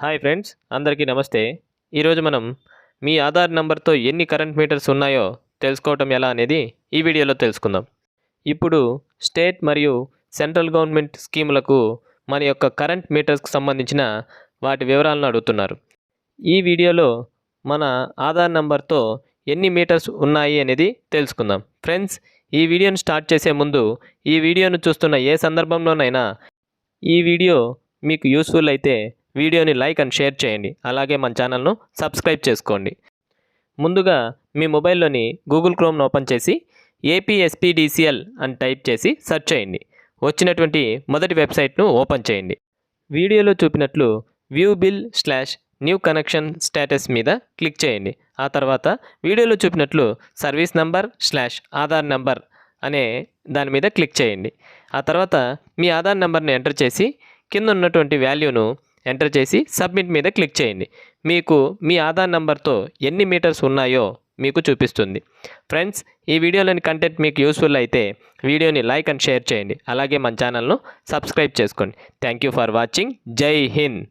Hi friends, అందరికీ నమస్తే. ఈరోజు మనం మీ ఆధార్ నంబర్తో ఎన్ని కరెంట్ మీటర్స్ ఉన్నాయో తెలుసుకోవటం ఎలా అనేది ఈ వీడియోలో తెలుసుకుందాం. ఇప్పుడు స్టేట్ మరియు సెంట్రల్ గవర్నమెంట్ స్కీములకు మన యొక్క కరెంట్ మీటర్స్కి సంబంధించిన వాటి వివరాలను అడుగుతున్నారు. ఈ వీడియోలో మన ఆధార్ నంబర్తో ఎన్ని మీటర్స్ ఉన్నాయి అనేది తెలుసుకుందాం. ఫ్రెండ్స్, ఈ వీడియోను స్టార్ట్ చేసే ముందు ఈ వీడియోను చూస్తున్న ఏ సందర్భంలోనైనా ఈ వీడియో మీకు యూస్ఫుల్ అయితే వీడియోని లైక్ అండ్ షేర్ చేయండి. అలాగే మన ఛానల్ను సబ్స్క్రైబ్ చేసుకోండి. ముందుగా మీ మొబైల్లోని గూగుల్ క్రోమ్ను ఓపెన్ చేసి ఏపీఎస్పీడీసీఎల్ అని టైప్ చేసి సెర్చ్ చేయండి. వచ్చినటువంటి మొదటి వెబ్సైట్ను ఓపెన్ చేయండి. వీడియోలో చూపినట్లు view bill /new connection status మీద క్లిక్ చేయండి. ఆ తర్వాత వీడియోలో చూపినట్లు సర్వీస్ నంబర్ /ఆధార్ నంబర్ అనే దాని మీద క్లిక్ చేయండి. ఆ తర్వాత మీ ఆధార్ నంబర్ని ఎంటర్ చేసి కింద ఉన్నటువంటి వాల్యూను ఎంటర్ చేసి సబ్మిట్ మీద క్లిక్ చేయండి. మీకు మీ ఆధార్ నంబర్తో ఎన్ని మీటర్స్ ఉన్నాయో మీకు చూపిస్తుంది. ఫ్రెండ్స్, ఈ వీడియోలోని కంటెంట్ మీకు యూస్ఫుల్ అయితే వీడియోని లైక్ అండ్ షేర్ చేయండి. అలాగే మన ఛానల్ను సబ్స్క్రైబ్ చేసుకోండి. Thank you for watching. జై హింద్.